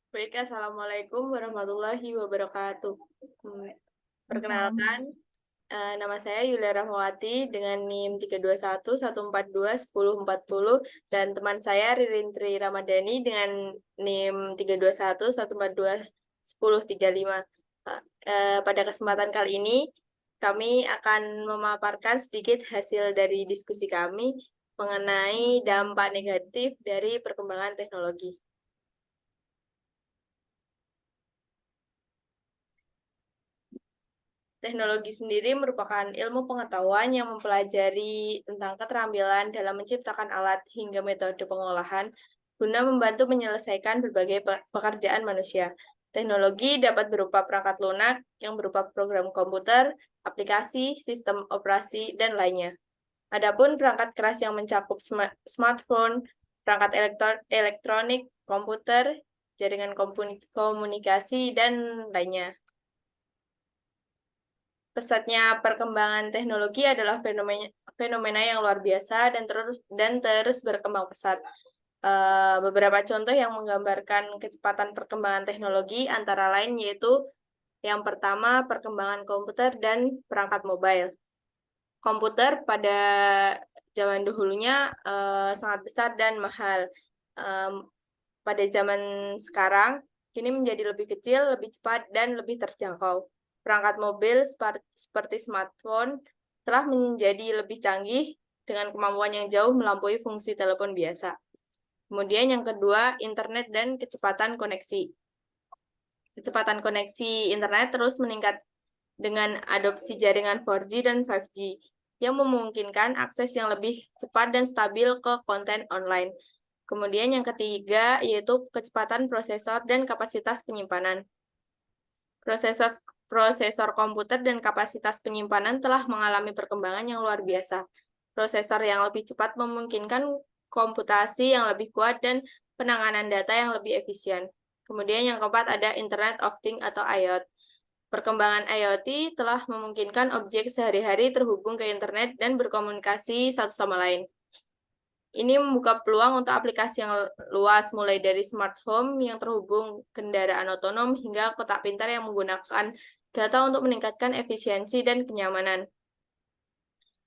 Baik, Assalamualaikum warahmatullahi wabarakatuh. Hmm, Waalaikumsalam. Perkenalkan, nama saya Yulia Rahmawati dengan NIM 321-142-1040 dan teman saya Ririn Tri Ramadhani dengan NIM 321-142-1035. Pada kesempatan kali ini, kami akan memaparkan sedikit hasil dari diskusi kami mengenai dampak negatif dari perkembangan teknologi. Teknologi sendiri merupakan ilmu pengetahuan yang mempelajari tentang keterampilan dalam menciptakan alat hingga metode pengolahan guna membantu menyelesaikan berbagai pekerjaan manusia. Teknologi dapat berupa perangkat lunak yang berupa program komputer, aplikasi, sistem operasi, dan lainnya. Adapun perangkat keras yang mencakup smartphone, perangkat elektronik, komputer, jaringan komunikasi, dan lainnya. Pesatnya perkembangan teknologi adalah fenomena yang luar biasa dan terus berkembang pesat. Beberapa contoh yang menggambarkan kecepatan perkembangan teknologi antara lain yaitu yang pertama perkembangan komputer dan perangkat mobile. Komputer pada zaman dahulunya sangat besar dan mahal. Pada zaman sekarang kini menjadi lebih kecil, lebih cepat, dan lebih terjangkau. Perangkat mobil seperti smartphone telah menjadi lebih canggih dengan kemampuan yang jauh melampaui fungsi telepon biasa. Kemudian yang kedua, internet dan kecepatan koneksi. Kecepatan koneksi internet terus meningkat dengan adopsi jaringan 4G dan 5G yang memungkinkan akses yang lebih cepat dan stabil ke konten online. Kemudian yang ketiga yaitu kecepatan prosesor dan kapasitas penyimpanan. Prosesor prosesor komputer dan kapasitas penyimpanan telah mengalami perkembangan yang luar biasa. Prosesor yang lebih cepat memungkinkan komputasi yang lebih kuat dan penanganan data yang lebih efisien. Kemudian yang keempat ada Internet of Things atau IoT. Perkembangan IoT telah memungkinkan objek sehari-hari terhubung ke internet dan berkomunikasi satu sama lain. Ini membuka peluang untuk aplikasi yang luas, mulai dari smart home yang terhubung kendaraan otonom hingga kotak pintar yang menggunakan data untuk meningkatkan efisiensi dan kenyamanan.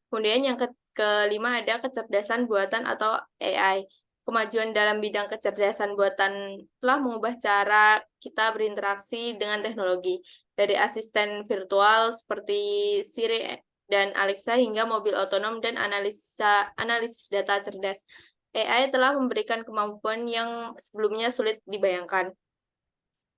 Kemudian yang kelima ada kecerdasan buatan atau AI. Kemajuan dalam bidang kecerdasan buatan telah mengubah cara kita berinteraksi dengan teknologi, dari asisten virtual seperti Siri dan Alexa hingga mobil otonom dan analisis data cerdas. AI telah memberikan kemampuan yang sebelumnya sulit dibayangkan.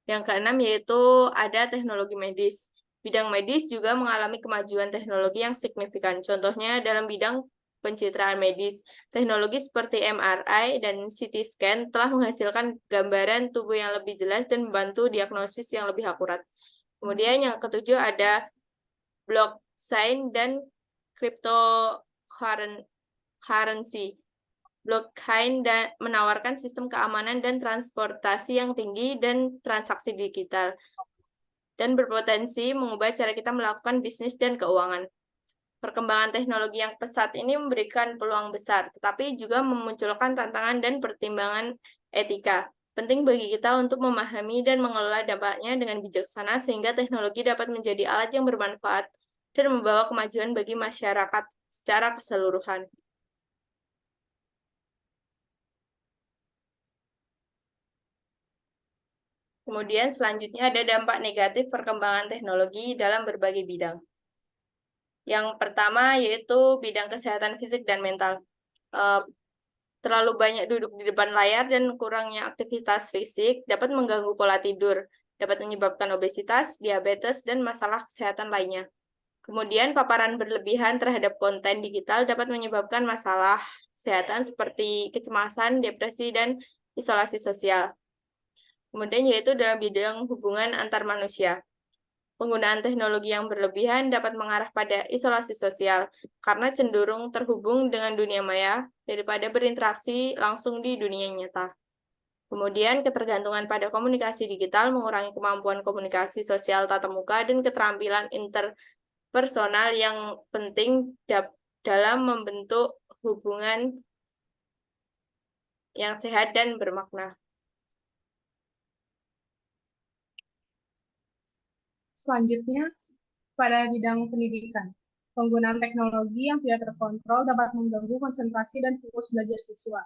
Yang keenam yaitu ada teknologi medis. Bidang medis juga mengalami kemajuan teknologi yang signifikan. Contohnya dalam bidang pencitraan medis, teknologi seperti MRI dan CT scan telah menghasilkan gambaran tubuh yang lebih jelas dan membantu diagnosis yang lebih akurat. Kemudian yang ketujuh ada blockchain dan cryptocurrency. Blockchain menawarkan sistem keamanan dan transportasi yang tinggi dan transaksi digital, dan berpotensi mengubah cara kita melakukan bisnis dan keuangan. Perkembangan teknologi yang pesat ini memberikan peluang besar, tetapi juga memunculkan tantangan dan pertimbangan etika. Penting bagi kita untuk memahami dan mengelola dampaknya dengan bijaksana sehingga teknologi dapat menjadi alat yang bermanfaat dan membawa kemajuan bagi masyarakat secara keseluruhan. Kemudian selanjutnya ada dampak negatif perkembangan teknologi dalam berbagai bidang. Yang pertama yaitu bidang kesehatan fisik dan mental. Eh, Terlalu banyak duduk di depan layar dan kurangnya aktivitas fisik dapat mengganggu pola tidur, dapat menyebabkan obesitas, diabetes, dan masalah kesehatan lainnya. Kemudian paparan berlebihan terhadap konten digital dapat menyebabkan masalah kesehatan seperti kecemasan, depresi, dan isolasi sosial. Kemudian yaitu dalam bidang hubungan antar manusia. Penggunaan teknologi yang berlebihan dapat mengarah pada isolasi sosial karena cenderung terhubung dengan dunia maya daripada berinteraksi langsung di dunia nyata. Kemudian, ketergantungan pada komunikasi digital mengurangi kemampuan komunikasi sosial tatap muka dan keterampilan interpersonal yang penting dalam membentuk hubungan yang sehat dan bermakna. Selanjutnya, pada bidang pendidikan, penggunaan teknologi yang tidak terkontrol dapat mengganggu konsentrasi dan fokus belajar siswa,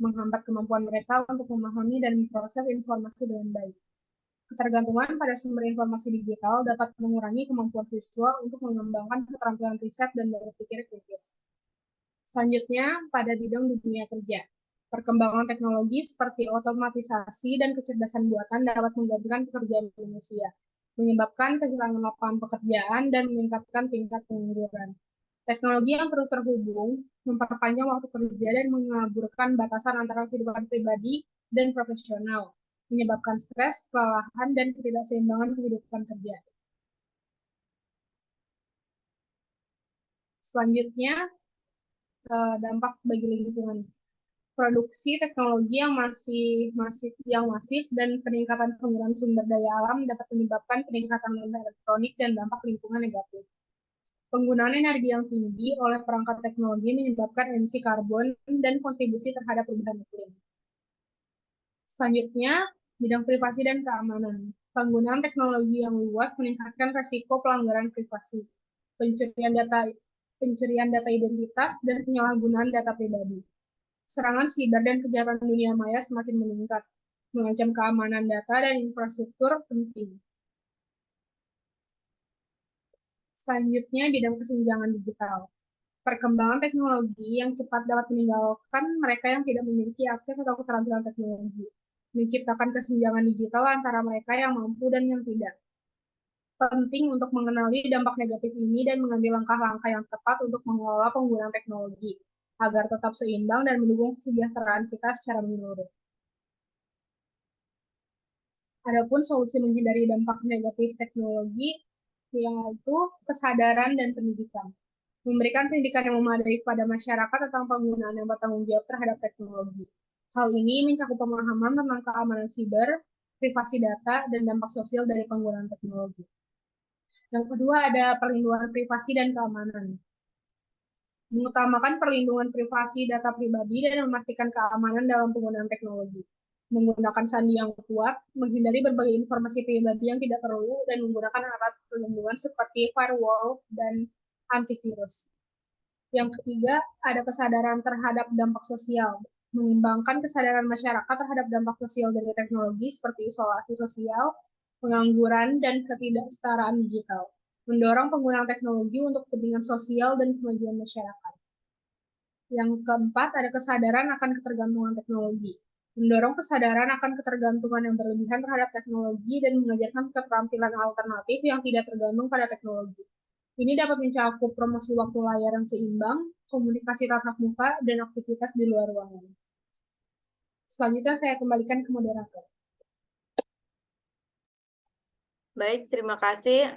menghambat kemampuan mereka untuk memahami dan memproses informasi dengan baik. Ketergantungan pada sumber informasi digital dapat mengurangi kemampuan siswa untuk mengembangkan keterampilan riset dan berpikir kritis. Selanjutnya, pada bidang dunia kerja, perkembangan teknologi seperti otomatisasi dan kecerdasan buatan dapat menggantikan pekerjaan manusia, menyebabkan kehilangan lapangan pekerjaan dan meningkatkan tingkat pengangguran. Teknologi yang terus terhubung memperpanjang waktu kerja dan mengaburkan batasan antara kehidupan pribadi dan profesional, menyebabkan stres, kelelahan, dan ketidakseimbangan kehidupan kerja. Selanjutnya, dampak bagi lingkungan. Produksi teknologi yang masif dan peningkatan penggunaan sumber daya alam dapat menyebabkan peningkatan limbah elektronik dan dampak lingkungan negatif. Penggunaan energi yang tinggi oleh perangkat teknologi menyebabkan emisi karbon dan kontribusi terhadap perubahan iklim. Selanjutnya, bidang privasi dan keamanan. Penggunaan teknologi yang luas meningkatkan risiko pelanggaran privasi, pencurian data identitas, dan penyalahgunaan data pribadi. Serangan siber dan kejahatan dunia maya semakin meningkat, mengancam keamanan data dan infrastruktur penting. Selanjutnya, bidang kesenjangan digital. Perkembangan teknologi yang cepat dapat meninggalkan mereka yang tidak memiliki akses atau keterampilan teknologi, menciptakan kesenjangan digital antara mereka yang mampu dan yang tidak. Penting untuk mengenali dampak negatif ini dan mengambil langkah-langkah yang tepat untuk mengelola penggunaan teknologi, agar tetap seimbang dan mendukung kesejahteraan kita secara menyeluruh. Adapun solusi menghindari dampak negatif teknologi yaitu kesadaran dan pendidikan. Memberikan pendidikan yang memadai kepada masyarakat tentang penggunaan yang bertanggung jawab terhadap teknologi. Hal ini mencakup pemahaman tentang keamanan siber, privasi data, dan dampak sosial dari penggunaan teknologi. Yang kedua ada perlindungan privasi dan keamanan. Mengutamakan perlindungan privasi data pribadi dan memastikan keamanan dalam penggunaan teknologi. Menggunakan sandi yang kuat, menghindari berbagai informasi pribadi yang tidak perlu, dan menggunakan alat perlindungan seperti firewall dan antivirus. Yang ketiga, ada kesadaran terhadap dampak sosial. Mengembangkan kesadaran masyarakat terhadap dampak sosial dari teknologi seperti isolasi sosial, pengangguran, dan ketidaksetaraan digital. Mendorong penggunaan teknologi untuk kepentingan sosial dan kemajuan masyarakat. Yang keempat, ada kesadaran akan ketergantungan teknologi. Mendorong kesadaran akan ketergantungan yang berlebihan terhadap teknologi dan mengajarkan keterampilan alternatif yang tidak tergantung pada teknologi. Ini dapat mencakup promosi waktu layar yang seimbang, komunikasi tatap muka, dan aktivitas di luar ruangan. Selanjutnya saya kembalikan ke moderator. Baik, terima kasih.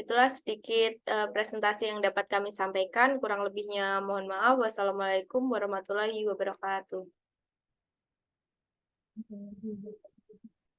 Itulah sedikit presentasi yang dapat kami sampaikan. Kurang lebihnya mohon maaf. Wassalamualaikum warahmatullahi wabarakatuh.